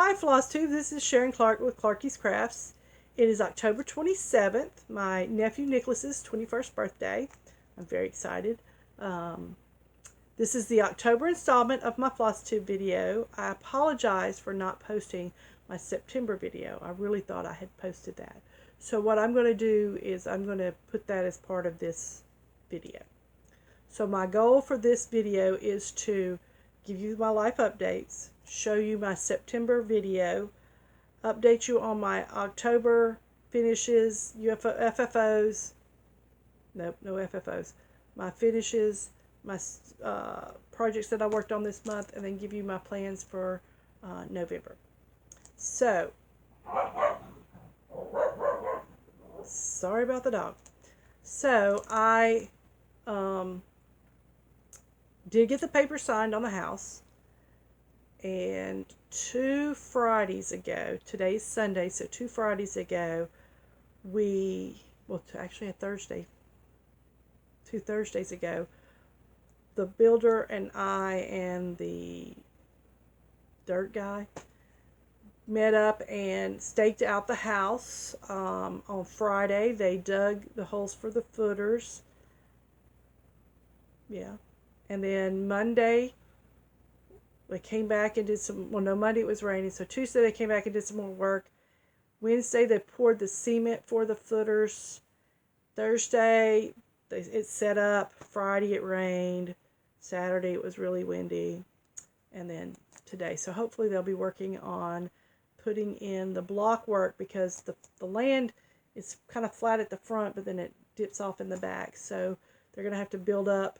Hi FlossTube, this is Sharon Clark with Clarky's Crafts. It is October 27th, my nephew Nicholas's 21st birthday. I'm very excited. This is the October installment of my FlossTube video. I apologize for not posting my September video. I really thought I had posted that. So what I'm going to do is I'm going to put that as part of this video. So my goal for this video is to give you my life updates, show you my September video, update you on my October finishes, FFOs, no FFOs, my finishes, my projects that I worked on this month, and then give you my plans for November. So, sorry about the dog. So, I did get the paper signed on the house, and 2 Fridays ago, today's Sunday, so 2 Fridays ago, actually a Thursday, 2 Thursdays ago, the builder and I and the dirt guy met up and staked out the house. On Friday, they dug the holes for the footers. Yeah. And then Monday, they came back and did some, well, no, Monday it was raining, so Tuesday they came back and did some more work. Wednesday they poured the cement for the footers. Thursday it set up. Friday it rained. Saturday it was really windy. And then today. So hopefully they'll be working on putting in the block work, because the land is kind of flat at the front, but then it dips off in the back. So they're going to have to build up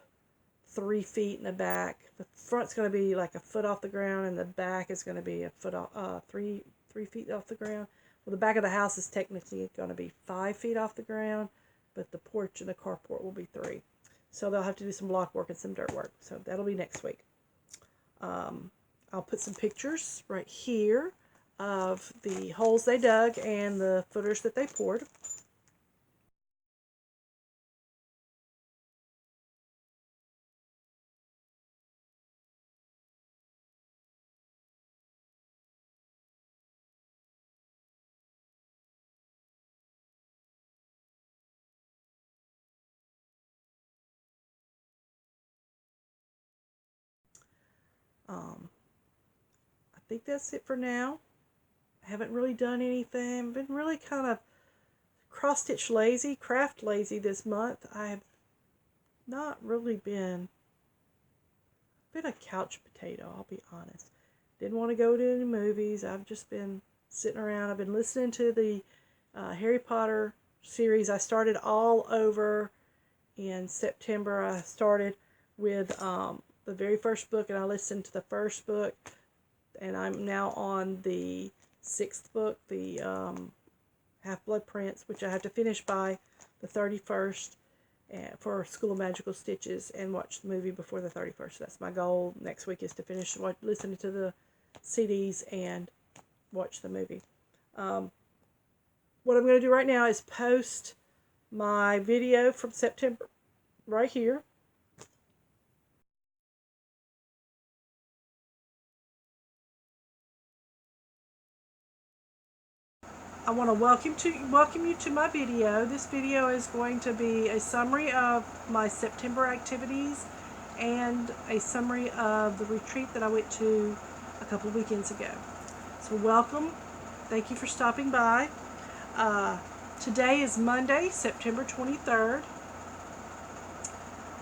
3 feet in the back. The front's going to be like a foot off the ground, and the back is going to be a foot off, 3 feet off the ground. Well, the back of the house is technically going to be 5 feet off the ground, but the porch and the carport will be 3. So they'll have to do some block work and some dirt work. So that'll be next week. I'll put some pictures right here of the holes they dug and the footers that they poured. I think that's it for now. I haven't really done anything. I've been really kind of cross-stitch lazy, craft lazy this month. I have not really been a couch potato, I'll be honest. Didn't want to go to any movies. I've just been sitting around. I've been listening to the Harry Potter series. I started all over in September. I started with the very first book, and I listened to the first book, and I'm now on the 6th book, the Half-Blood Prince, which I have to finish by the 31st for School of Magical Stitches, and watch the movie before the 31st. That's my goal next week, is to finish listening to the CDs and watch the movie. What I'm going to do right now is post my video from September right here. I want to welcome you to my video. This video is going to be a summary of my September activities and a summary of the retreat that I went to a couple of weekends ago. So welcome. Thank you for stopping by. Today is Monday, September 23rd.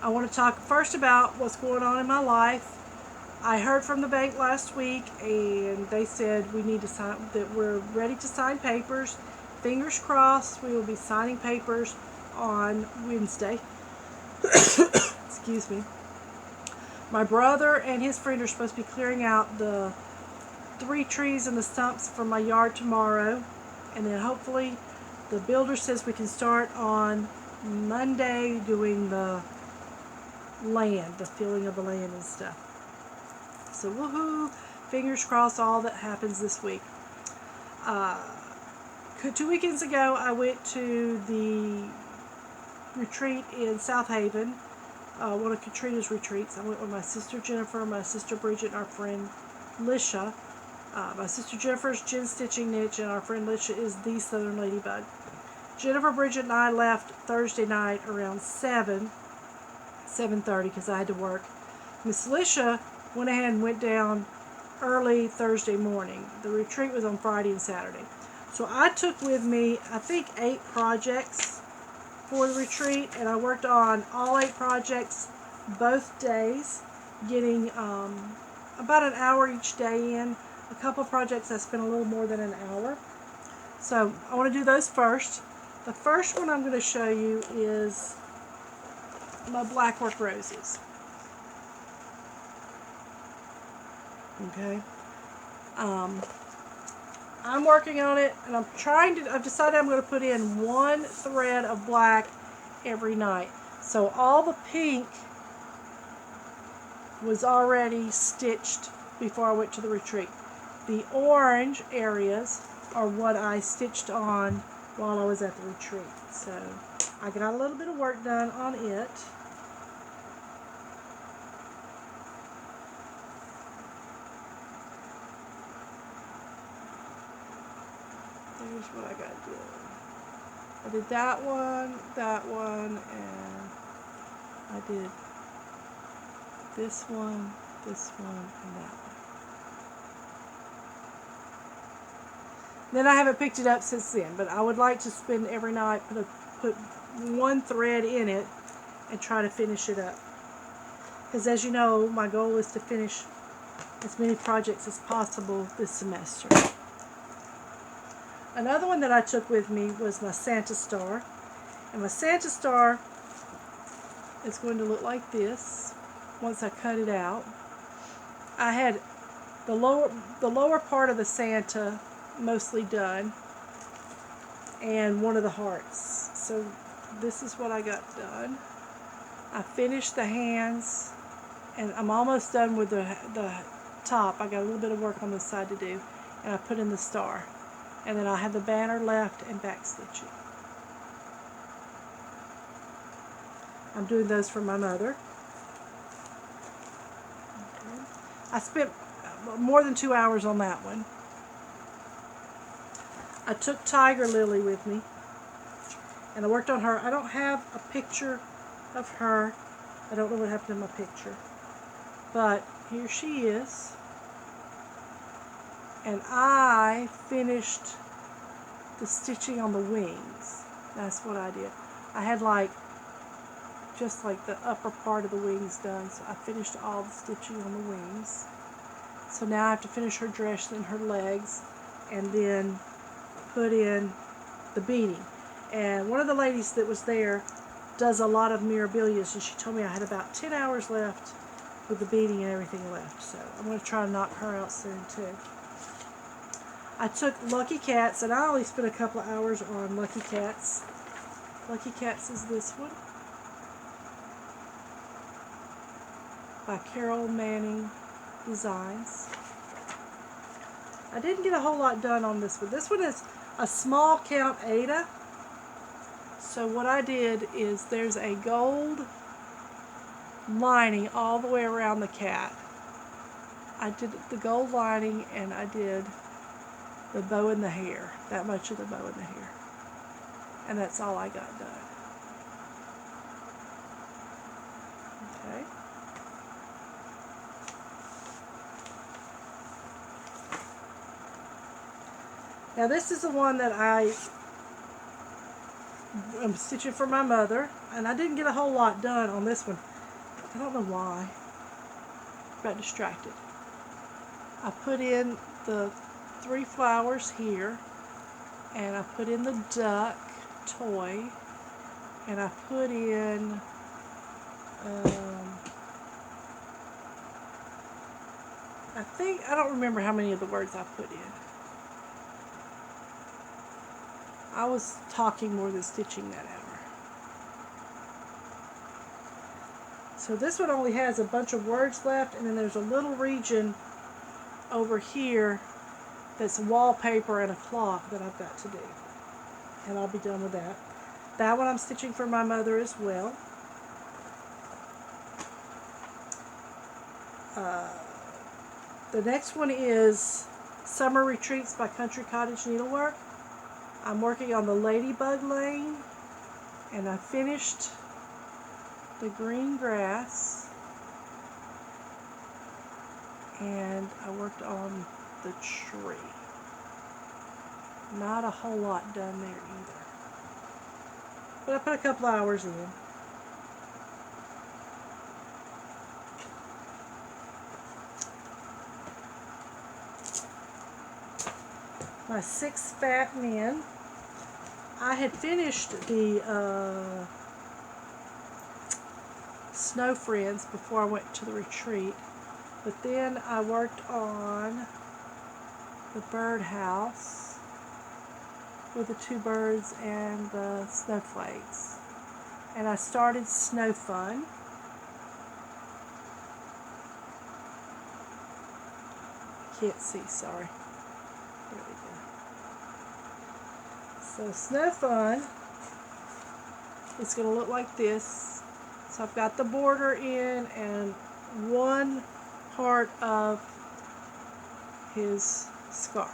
I want to talk first about what's going on in my life. I heard from the bank last week, and they said we need to sign, that we're ready to sign papers. Fingers crossed, we will be signing papers on Wednesday. Excuse me. My brother and his friend are supposed to be clearing out the 3 trees and the stumps from my yard tomorrow, and then hopefully the builder says we can start on Monday doing the land, the filling of the land and stuff. So woohoo! Fingers crossed all that happens this week. 2 weekends ago, I went to the retreat in South Haven, one of Katrina's retreats. I went with my sister Jennifer, my sister Bridget, and our friend Lisha. My sister Jennifer's Gin Stitching Niche, and our friend Lisha is The Southern Ladybug. Jennifer, Bridget, and I left Thursday night around 7:30 because I had to work. Miss Lisha went ahead and went down early Thursday morning. The retreat was on Friday and Saturday. So I took with me, I think, 8 projects for the retreat, and I worked on all 8 projects both days, getting about an hour each day in. A couple of projects I spent a little more than an hour. So I want to do those first. The first one I'm going to show you is my blackwork roses. Okay. I'm working on it, and I've decided I'm going to put in 1 thread of black every night. So all the pink was already stitched before I went to the retreat. The orange areas are what I stitched on while I was at the retreat. So I got a little bit of work done on it. Here's what I got done. I did that one, and I did this one, and that one. Then I haven't picked it up since then, but I would like to spend every night, put 1 thread in it and try to finish it up. Because as you know, my goal is to finish as many projects as possible this semester. Another one that I took with me was my Santa Star. And my Santa Star is going to look like this once I cut it out. I had the lower part of the Santa mostly done, and one of the hearts. So this is what I got done. I finished the hands, and I'm almost done with the top. I got a little bit of work on this side to do, and I put in the star. And then I have the banner left and back stitching. I'm doing those for my mother. Okay. I spent more than 2 hours on that one. I took Tiger Lily with me, and I worked on her. I don't have a picture of her. I don't know what happened in my picture. But here she is. And I finished the stitching on the wings. That's what I did. I had just the upper part of the wings done, so I finished all the stitching on the wings. So now I have to finish her dress and her legs, and then put in the beading. And one of the ladies that was there does a lot of mirabilias, and she told me I had about 10 hours left with the beading and everything left. So I'm going to try to knock her out soon too. I took Lucky Cats, and I only spent a couple of hours on Lucky Cats. Lucky Cats is this one by Carol Manning Designs. I didn't get a whole lot done on this one. This one is a small count Ada. So what I did is there's a gold lining all the way around the cat. I did the gold lining, and I did the bow in the hair, that much of the bow in the hair. And that's all I got done. Okay. Now this is the one that I'm stitching for my mother, and I didn't get a whole lot done on this one. I don't know why. I got distracted. I put in the 3 flowers here, and I put in the duck toy, and I put in I don't remember how many of the words I put in. I was talking more than stitching that hour. So this one only has a bunch of words left, and then there's a little region over here that's wallpaper and a cloth that I've got to do. And I'll be done with that. That one I'm stitching for my mother as well. The next one is Summer Retreats by Country Cottage Needlework. I'm working on the Ladybug Lane, and I finished the green grass, and I worked on the tree. Not a whole lot done there either, but I put a couple hours in. My 6 fat men. I had finished the Snow Friends before I went to the retreat, but then I worked on the birdhouse with the 2 birds and the snowflakes, and I started Snow Fun. Can't see, sorry. There we go. So Snow Fun is going to look like this. So I've got the border in and one part of his scarf.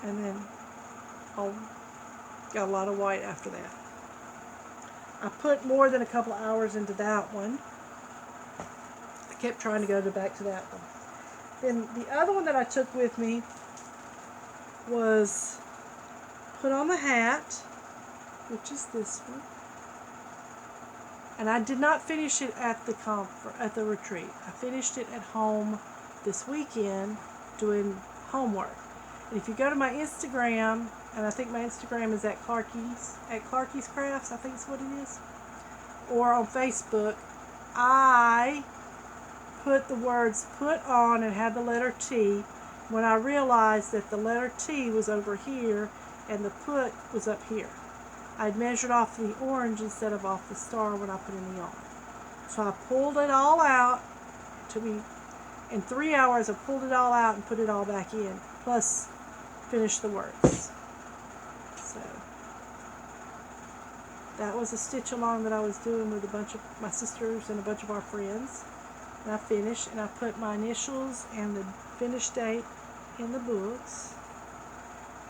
And then I'll got a lot of white after that. I put more than a couple of hours into that one. I kept trying to go back to that one. Then the other one that I took with me was put on the hat, which is this one. And I did not finish it at the retreat. I finished it at home this weekend doing homework. And if you go to my Instagram, and I think my Instagram is at Clarky's Crafts, I think is what it is, or on Facebook, I put the words put on and had the letter T when I realized that the letter T was over here and the put was up here. I'd measured off the orange instead of off the star when I put in the yarn. So I pulled it all out. In 3 hours, I pulled it all out and put it all back in, plus finished the words. So that was a stitch along that I was doing with a bunch of my sisters and a bunch of our friends. And I finished, and I put my initials and the finish date in the books.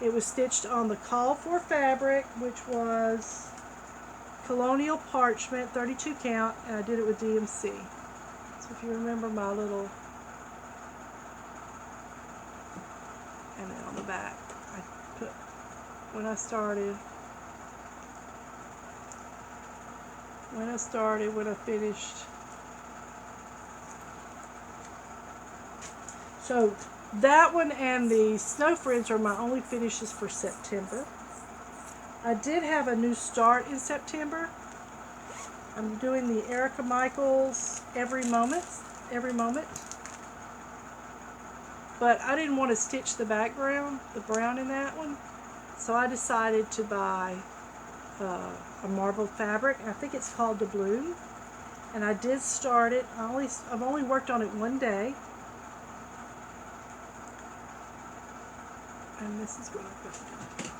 It was stitched on the call for fabric, which was Colonial Parchment, 32 count, and I did it with DMC. So if you remember my little, and then on the back, I put when I started, when I finished. So that one and the Snow Friends are my only finishes for September. I did have a new start in September. I'm doing the Erica Michaels Every Moment. But I didn't want to stitch the background, the brown in that one. So I decided to buy a marbled fabric. I think it's called the Bloom. And I did start it. I've only worked on it one day. And this is what I'm going to do.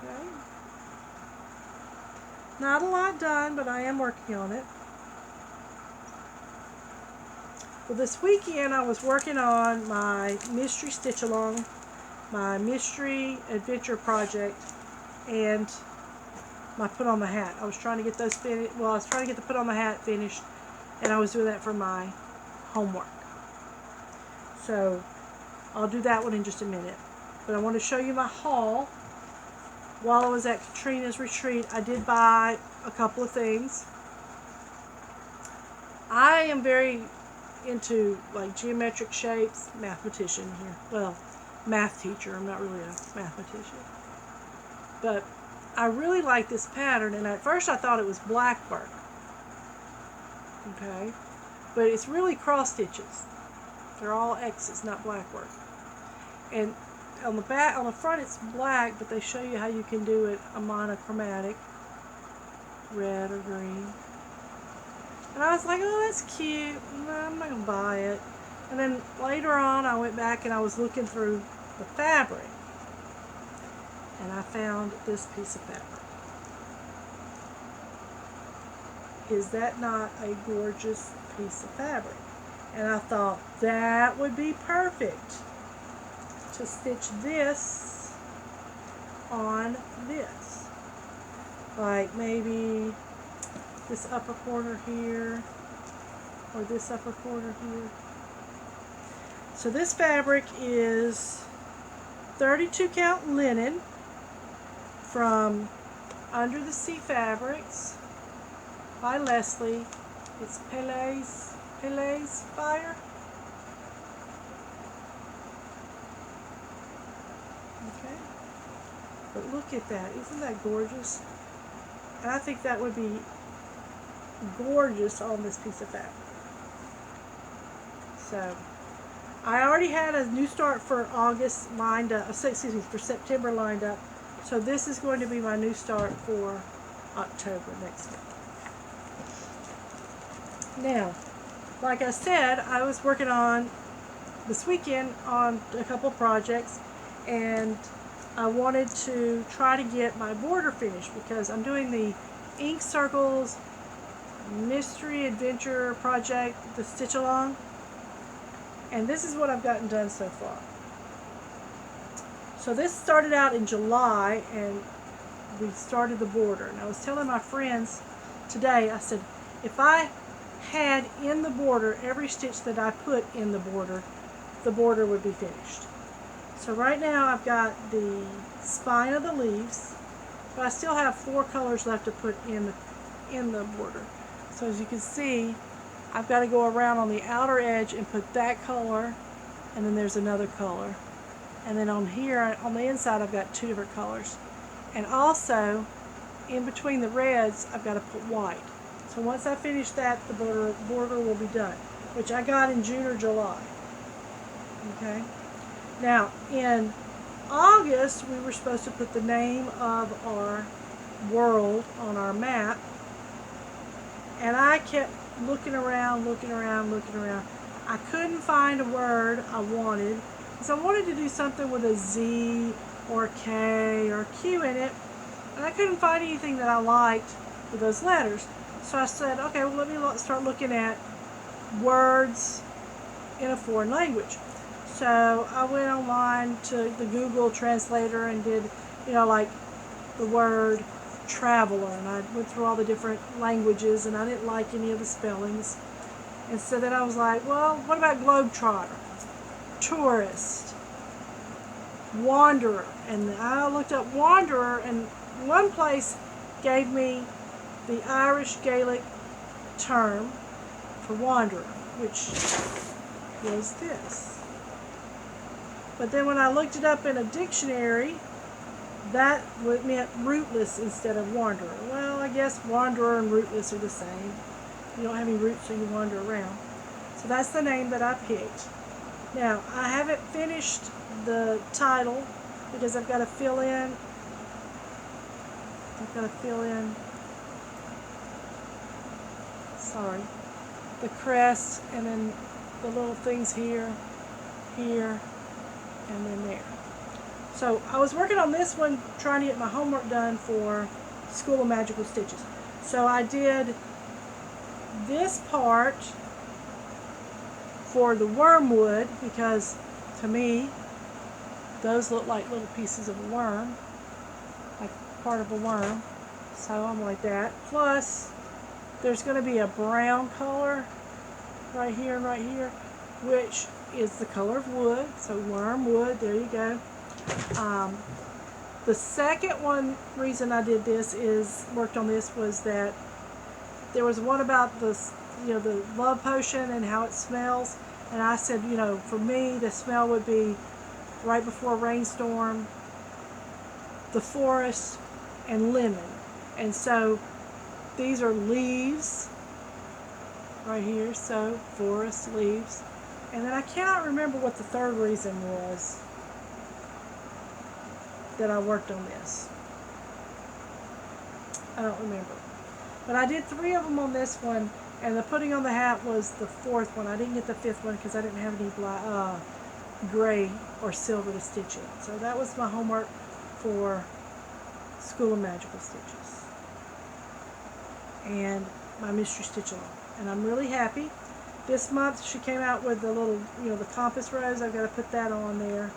Okay. Not a lot done, but I am working on it. Well, this weekend I was working on my mystery stitch along, my mystery adventure project, and my put on the hat. I was trying to get those finished. Well, I was trying to get the put on the hat finished, and I was doing that for my homework. So I'll do that one in just a minute. But I want to show you my haul. While I was at Katrina's retreat, I did buy a couple of things. I am very into like geometric shapes, mathematician here. Well, math teacher. I'm not really a mathematician. But I really like this pattern, and at first I thought it was blackwork. Okay, but it's really cross stitches. They're all X's, not blackwork. And on the back, on the front, it's black, but they show you how you can do it a monochromatic, red or green. And I was like, oh, that's cute. No, I'm not gonna buy it. And then later on, I went back and I was looking through the fabric, and I found this piece of fabric. is that not a gorgeous piece of fabric? And I thought that would be perfect to stitch this on this. Like maybe this upper corner here, or this upper corner here. So this fabric is 32 count linen from Under the Sea Fabrics by Leslie. It's Pele's Fire. Okay. But look at that. Isn't that gorgeous? And I think that would be gorgeous on this piece of fabric. So I already had a new start for August lined up, for September lined up. So this is going to be my new start for October next month. Now, like I said, I was working on this weekend on a couple projects, and I wanted to try to get my border finished because I'm doing the Ink Circles Mystery Adventure project, the Stitch Along, and this is what I've gotten done so far. So this started out in July, and we started the border. And I was telling my friends today, I said, if I had in the border every stitch that I put in the border would be finished. So right now I've got the spine of the leaves, but I still have 4 colors left to put in the border. So as you can see, I've got to go around on the outer edge and put that color, and then there's another color. And then on here, on the inside, I've got 2 different colors. And also, in between the reds, I've got to put white. So once I finish that, the border will be done, which I got in June or July. Okay? Now, in August, we were supposed to put the name of our world on our map. And I kept looking around. I couldn't find a word I wanted. So I wanted to do something with a Z or a K or a Q in it, and I couldn't find anything that I liked with those letters. So I said, okay, well, let me start looking at words in a foreign language. So I went online to the Google translator and did, like the word traveler, and I went through all the different languages, and I didn't like any of the spellings. And so then I was like, well, what about globetrotter? Tourist, wanderer, and I looked up wanderer, and one place gave me the Irish Gaelic term for wanderer, which was this. But then when I looked it up in a dictionary, that meant rootless instead of wanderer. Well, I guess wanderer and rootless are the same. You don't have any roots, so you wander around. So that's the name that I picked. Now, I haven't finished the title because I've got to fill in the crest, and then the little things here, and then there. So I was working on this one, trying to get my homework done for School of Magical Stitches. So I did this part for the wormwood, because to me those look like little pieces of a worm, like part of a worm. So I'm like that. Plus there's going to be a brown color right here and right here, which is the color of wood. So wormwood, there you go. The second reason I did this worked on this was that there was one about the love potion and how it smells, and I said, for me the smell would be right before a rainstorm, the forest, and lemon. And so these are leaves right here, so forest, leaves. And then I cannot remember what the third reason was that I worked on this. I don't remember. But I did 3 of them on this one, and the putting on the hat was the 4th one. I didn't get the 5th one because I didn't have any black, gray or silver to stitch in. So that was my homework for School of Magical Stitches. And my mystery stitch along. And I'm really happy. This month she came out with the little, the compass rose. I've got to put that on there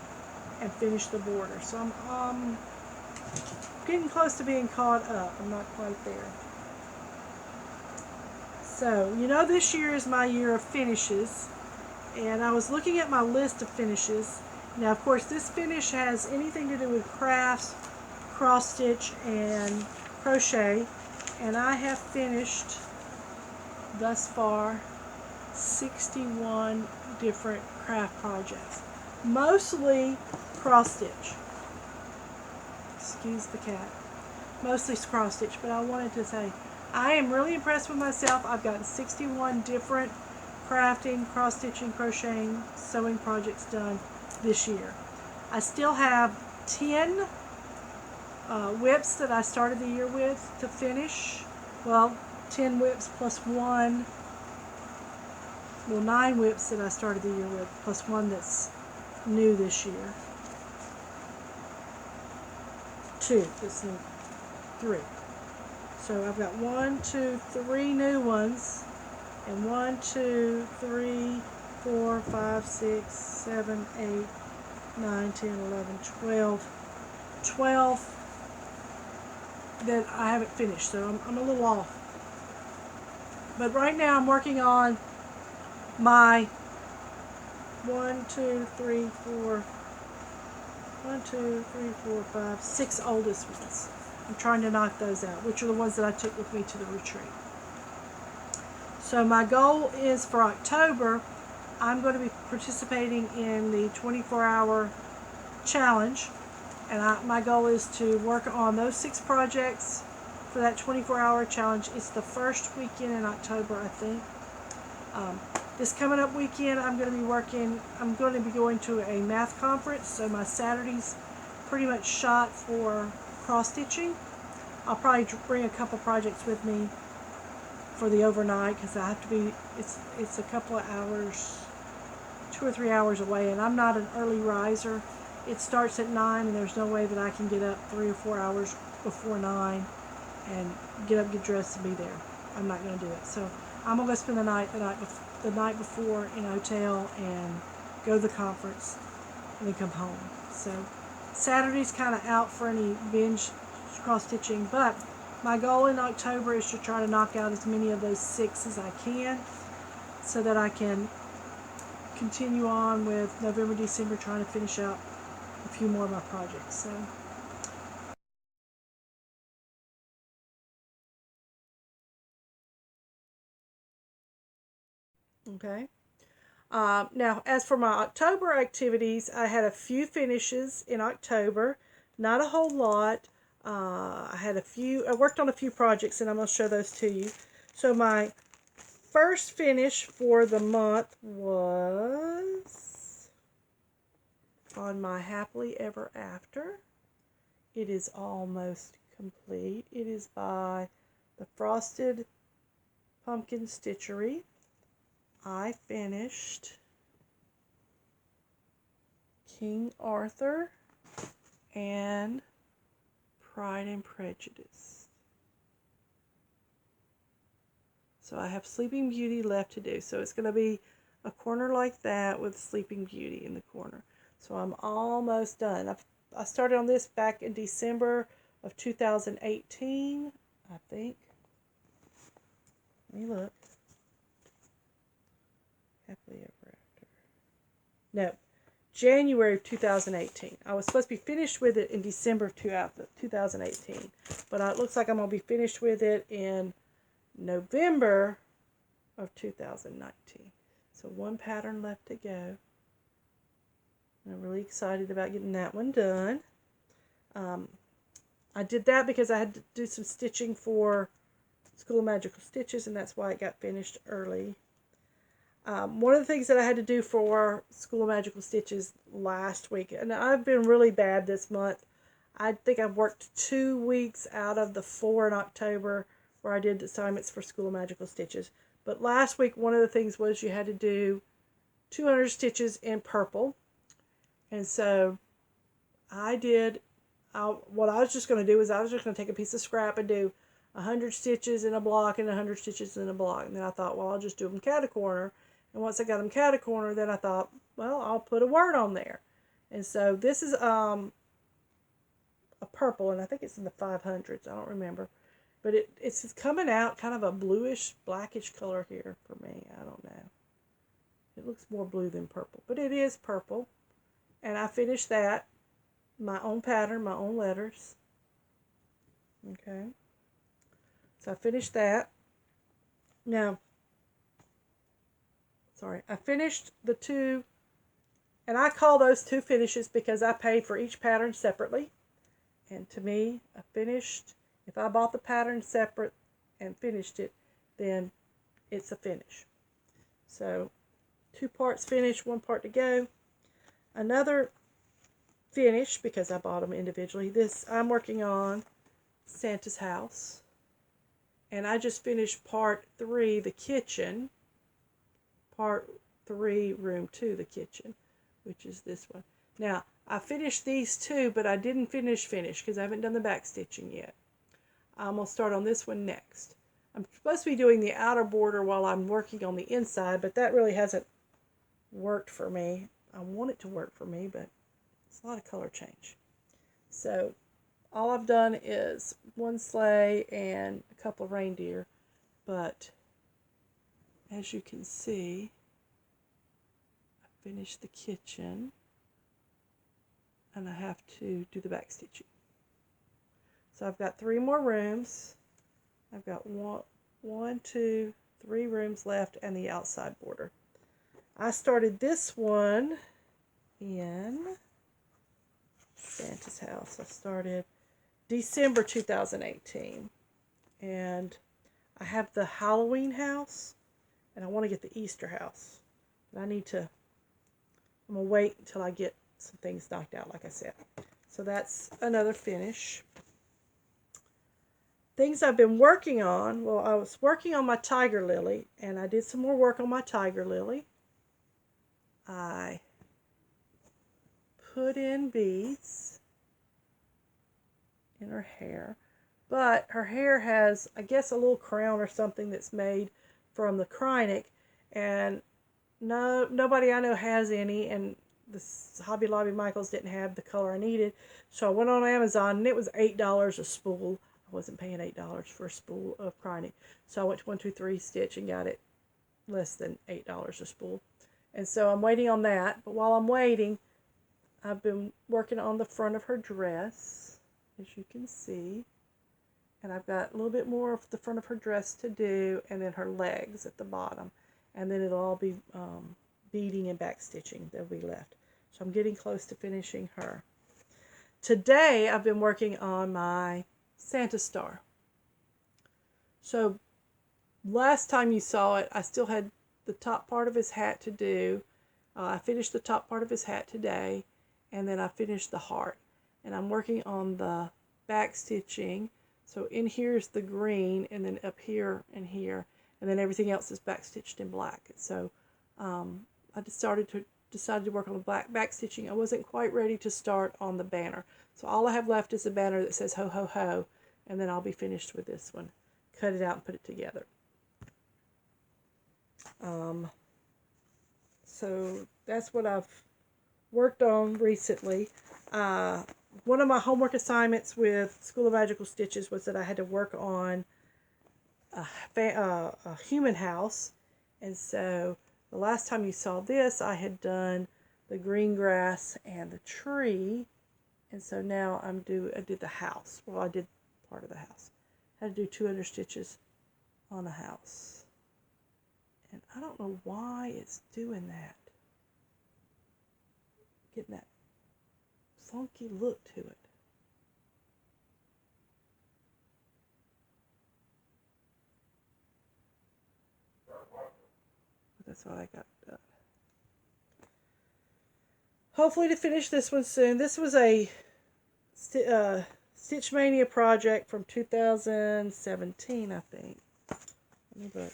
and finish the border. So I'm getting close to being caught up. I'm not quite there. So, this year is my year of finishes. And I was looking at my list of finishes. Now, of course, this finish has anything to do with crafts, cross stitch, and crochet. And I have finished thus far 61 different craft projects. Mostly cross stitch. Excuse the cat. Mostly cross stitch, but I wanted to say I am really impressed with myself. I've gotten 61 different crafting, cross stitching, crocheting, sewing projects done this year. I still have 10 whips that I started the year with to finish. Well, 10 whips plus one. Well, 9 whips that I started the year with, plus one that's new this year. 2 that's new. 3. So I've got 1, 2, 3 new ones, and 1, 2, 3, 4, 5, 6, 7, 8, 9, 10, 11, 12 that I haven't finished, so I'm a little off. But right now I'm working on my 6 oldest ones. I'm trying to knock those out, which are the ones that I took with me to the retreat. So my goal is for October, I'm going to be participating in the 24-hour challenge. And my goal is to work on those 6 projects for that 24-hour challenge. It's the first weekend in October, I think. This coming up weekend, I'm going to be going to a math conference, so my Saturday's pretty much shot for cross-stitching. I'll probably bring a couple projects with me for the overnight, because I have to be, it's a couple of hours, 2 or 3 hours away, and I'm not an early riser. It starts at 9, and there's no way that I can get up 3 or 4 hours before 9 and get up, get dressed, and be there. I'm not going to do it. So I'm going to spend the night before in a hotel and go to the conference and then come home. So Saturday's kind of out for any binge cross-stitching, but my goal in October is to try to knock out as many of those 6 as I can, so that I can continue on with November, December, trying to finish out a few more of my projects. So okay. Now, as for my October activities, I had a few finishes in October, not a whole lot. I worked on a few projects, and I'm going to show those to you. So my first finish for the month was on my Happily Ever After. It is almost complete. It is by the Frosted Pumpkin Stitchery. I finished King Arthur and Pride and Prejudice. So I have Sleeping Beauty left to do. So it's going to be a corner like that with Sleeping Beauty in the corner. So I'm almost done. I started on this back in December of 2018, I think. Let me look. Happily Ever After. No, January of 2018. I was supposed to be finished with it in December of 2018. But it looks like I'm going to be finished with it in November of 2019. So one pattern left to go. I'm really excited about getting that one done. I did that because I had to do some stitching for School of Magical Stitches, and that's why it got finished early. One of the things that I had to do for School of Magical Stitches last week, and I've been really bad this month. I think I've worked 2 weeks out of the 4 in October where I did assignments for School of Magical Stitches. But last week, one of the things was you had to do 200 stitches in purple. And so I did, what I was just going to do is I was just going to take a piece of scrap and do 100 stitches in a block and 100 stitches in a block. And then I thought, well, I'll just do them cat-a-corner. And once I got them cat-a-corner, then I thought, well, I'll put a word on there. And so this is a purple, and I think it's in the 500s. I don't remember. But it's coming out kind of a bluish, blackish color here for me. I don't know. It looks more blue than purple, but it is purple. And I finished that, my own pattern, my own letters. Okay. So I finished that. Now, sorry, I finished the two, and I call those two finishes because I paid for each pattern separately. And to me, I finished, if I bought the pattern separate and finished it, then it's a finish. So 2 parts finished, 1 part to go. Another finish, because I bought them individually, this I'm working on Santa's house. And I just finished part 3, the kitchen. Part 3, room 2, the kitchen, which is this one. Now, I finished these 2, but I didn't finish because I haven't done the back stitching yet. I'm going to start on this one next. I'm supposed to be doing the outer border while I'm working on the inside, but that really hasn't worked for me. I want it to work for me, but it's a lot of color change. So all I've done is 1 sleigh and a couple of reindeer, but as you can see, I finished the kitchen and I have to do the back stitching. So I've got 3 more rooms. I've got 1, 2, 3 rooms left and the outside border. I started this one in Santa's house. I started December 2018. And I have the Halloween house and I want to get the Easter house. But I'm going to wait until I get some things knocked out, like I said. So that's another finish. Things I've been working on. Well, I was working on my tiger lily, and I did some more work on my tiger lily. I put in beads in her hair, but her hair has, I guess, a little crown or something that's made from the Krynic, and nobody I know has any, and the Hobby Lobby Michaels didn't have the color I needed, so I went on Amazon, and it was $8 a spool. I wasn't paying $8 for a spool of Krynic, so I went to 123 Stitch and got it less than $8 a spool. And so I'm waiting on that, but while I'm waiting, I've been working on the front of her dress, as you can see, and I've got a little bit more of the front of her dress to do, and then her legs at the bottom, and then it'll all be beading and back stitching that'll be left. So I'm getting close to finishing her. Today I've been working on my Santa star. So last time you saw it, I still had the top part of his hat to do. I finished the top part of his hat today, and then I finished the heart. And I'm working on the back stitching. So in here is the green, and then up here and here, and then everything else is back stitched in black. So I decided to work on the black back stitching. I wasn't quite ready to start on the banner. So all I have left is a banner that says ho ho ho, and then I'll be finished with this one. Cut it out and put it together. So that's what I've worked on recently. One of my homework assignments with School of Magical Stitches was that I had to work on a human house, and so the last time you saw this, I had done the green grass and the tree, and so now I did the house. Well, I did part of the house. I had to do 200 stitches on a house, and I don't know why it's doing that. Getting that funky look to it. But that's all I got done. Hopefully to finish this one soon. This was a Stitch Mania project from 2017, I think. Let me look.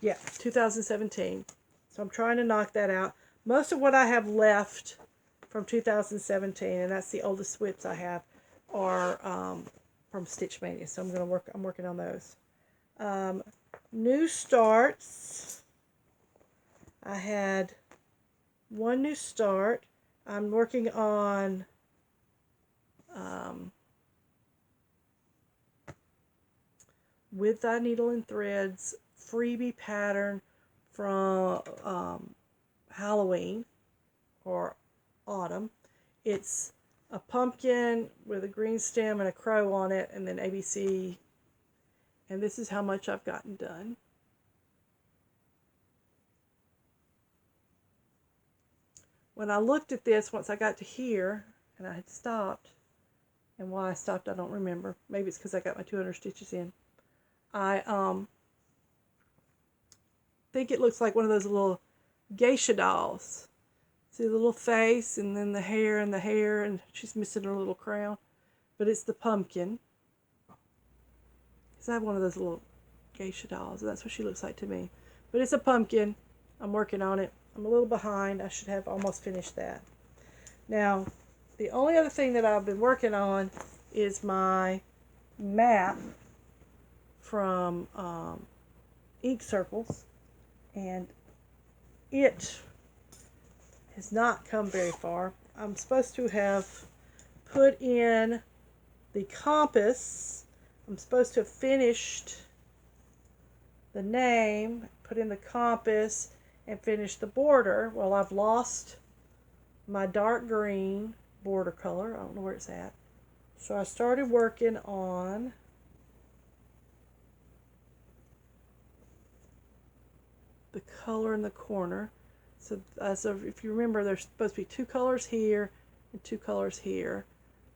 Yeah, 2017. So I'm trying to knock that out. Most of what I have left from 2017, and that's the oldest WIPs I have, are from Stitch Mania. So I'm working on those. New starts. I had one new start. I'm working on With Thy Needle and Threads freebie pattern from Halloween or autumn. It's a pumpkin with a green stem and a crow on it, and then ABC. And this is how much I've gotten done. When I looked at this, once I got to here, and I had stopped, and why I stopped, I don't remember. Maybe it's because I got my 200 stitches in. I think it looks like one of those little geisha dolls. See the little face, and then the hair, and she's missing her little crown. But it's the pumpkin. Because I have one of those little geisha dolls. That's what she looks like to me. But it's a pumpkin. I'm working on it. I'm a little behind. I should have almost finished that. Now, the only other thing that I've been working on is my map from Ink Circles. And it has not come very far. I'm supposed to have put in the compass. I'm supposed to have finished the name, put in the compass, and finished the border. Well, I've lost my dark green border color. I don't know where it's at. So I started working on the color in the corner. So if you remember, there's supposed to be 2 colors here and 2 colors here.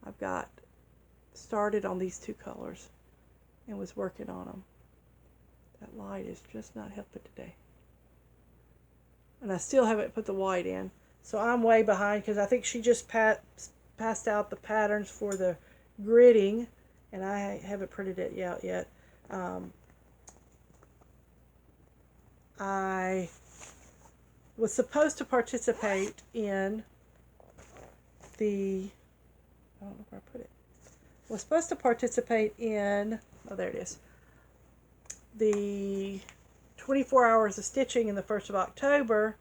I've got started on these 2 colors and was working on them. That light is just not helping today. And I still haven't put the white in. So I'm way behind because I think she just passed out the patterns for the gridding, and I haven't printed it out yet. I was supposed to participate in the, I don't know where I put it. Was supposed to participate in, oh, there it is, the 24 hours of stitching in the 1st of October,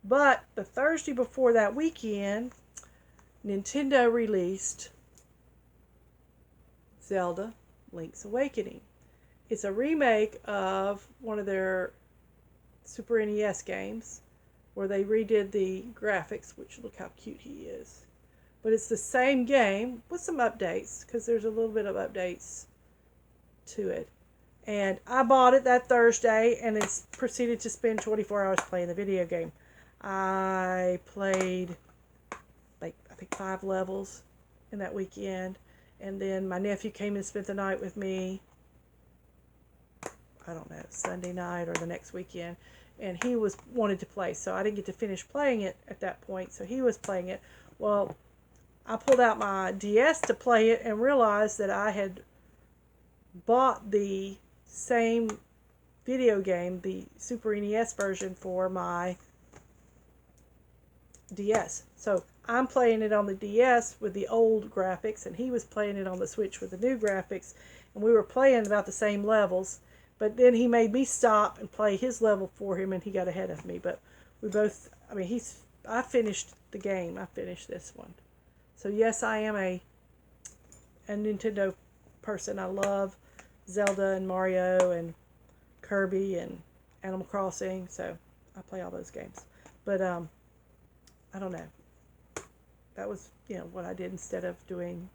but the Thursday before that weekend, Nintendo released Zelda Link's Awakening. It's a remake of one of their Super NES games where they redid the graphics, which look how cute he is. But it's the same game with some updates, because there's a little bit of updates to it. And I bought it that Thursday and it's proceeded to spend 24 hours playing the video game. I played like I think 5 levels in that weekend, and then my nephew came and spent the night with me. I don't know, Sunday night or the next weekend, and he wanted to play, so I didn't get to finish playing it at that point, so he was playing it. Well, I pulled out my DS to play it and realized that I had bought the same video game, the Super NES version, for my DS. So I'm playing it on the DS with the old graphics, and he was playing it on the Switch with the new graphics, and we were playing about the same levels. But then he made me stop and play his level for him, and he got ahead of me. But we both, I mean, I finished the game. I finished this one. So yes, I am a Nintendo person. I love Zelda and Mario and Kirby and Animal Crossing. So I play all those games. But I don't know. That was, what I did instead of doing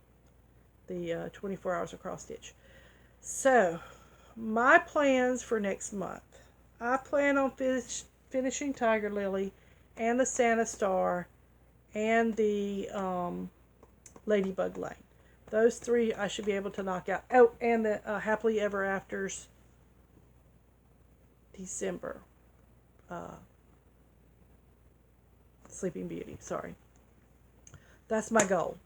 the 24 hours of cross stitch. So my plans for next month. I plan on finishing Tiger Lily and the Santa Star and the Ladybug Lane. Those 3 I should be able to knock out. Oh, and the Happily Ever After's December. Sleeping Beauty, sorry. That's my goal.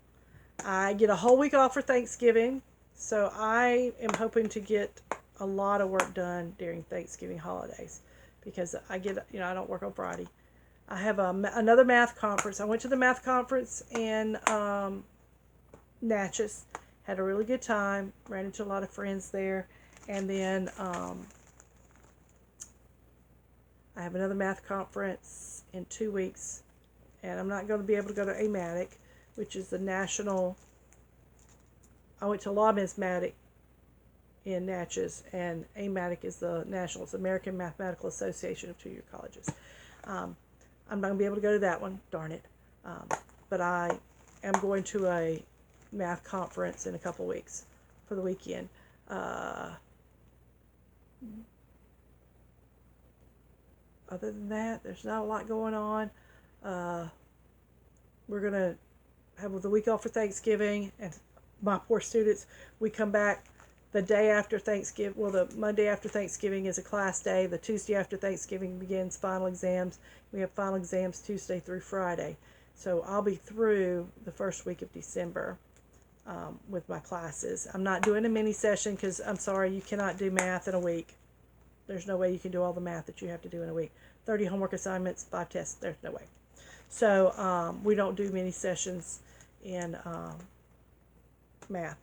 I get a whole week off for Thanksgiving, so I am hoping to get a lot of work done during Thanksgiving holidays, because I get, I don't work on Friday. I have another math conference. I went to the math conference in Natchez. Had a really good time. Ran into a lot of friends there. And then I have another math conference in 2 weeks. And I'm not going to be able to go to AMATIC, which is the national. I went to LawMathematic in Natchez, and AMATIC is the national. It's American Mathematical Association of two-year colleges. I'm not going to be able to go to that one, darn it. But I am going to a math conference in a couple weeks for the weekend. Other than that, there's not a lot going on. We're going to have the week off for Thanksgiving, and my poor students, we come back the day after Thanksgiving. Well, the Monday after Thanksgiving is a class day. The Tuesday after Thanksgiving begins final exams. We have final exams Tuesday through Friday. So I'll be through the first week of December with my classes. I'm not doing a mini session because, I'm sorry, you cannot do math in a week. There's no way you can do all the math that you have to do in a week. 30 homework assignments, 5 tests, there's no way. So we don't do mini sessions in math.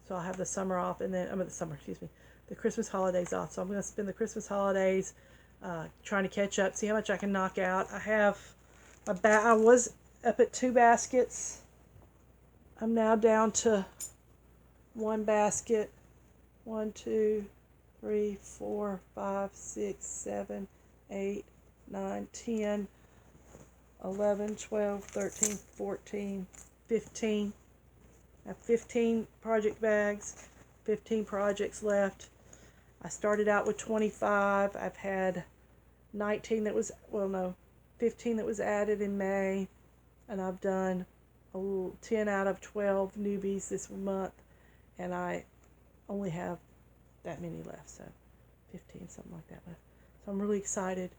So I'll have the summer off, and then, the Christmas holidays off. So I'm going to spend the Christmas holidays trying to catch up, see how much I can knock out. I was up at 2 baskets. I'm now down to 1 basket. 1, 2, 3, 4, 5, 6, 7, 8, 9, 10, 11, 12, 13, 14, 15. I have 15 project bags, 15 projects left. I started out with 25. I've had 15 that was added in May, and I've done 10 out of 12 newbies this month, and I only have that many left, so 15, something like that left. So I'm really excited.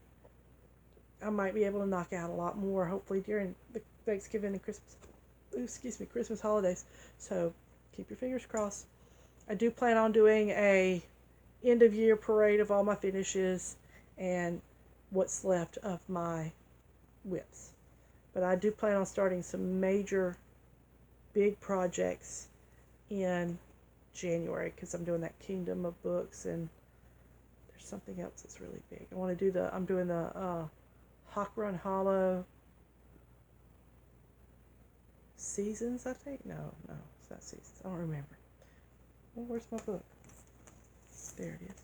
I might be able to knock out a lot more, hopefully, during the Thanksgiving and Christmas holidays. So keep your fingers crossed. I do plan on doing a end of year parade of all my finishes and what's left of my whips. But I do plan on starting some major big projects in January, because I'm doing that Kingdom of Books, and there's something else that's really big. I'm doing the Hawk Run Hollow Seasons, I think. No, it's not Seasons. I don't remember. Well, where's my book? There it is.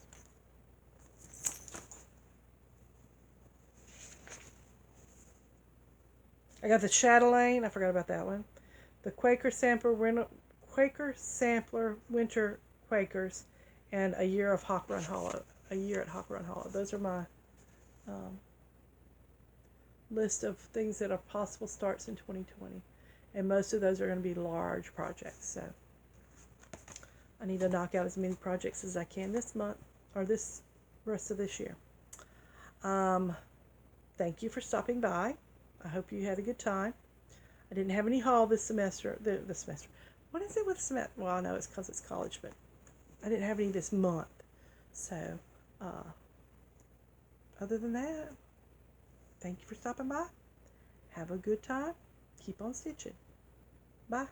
I got the Chatelaine. I forgot about that one. The Quaker Sampler Winter Quakers, and a year of Hawk Run Hollow. A year at Hawk Run Hollow. Those are my list of things that are possible starts in 2020. And most of those are going to be large projects. So I need to knock out as many projects as I can this month, or this rest of this year. Thank you for stopping by. I hope you had a good time. I didn't have any haul this semester. The semester. What is it with semester? Well, I know it's because it's college, but I didn't have any this month. So, other than that, thank you for stopping by. Have a good time. Keep on stitching. Bye.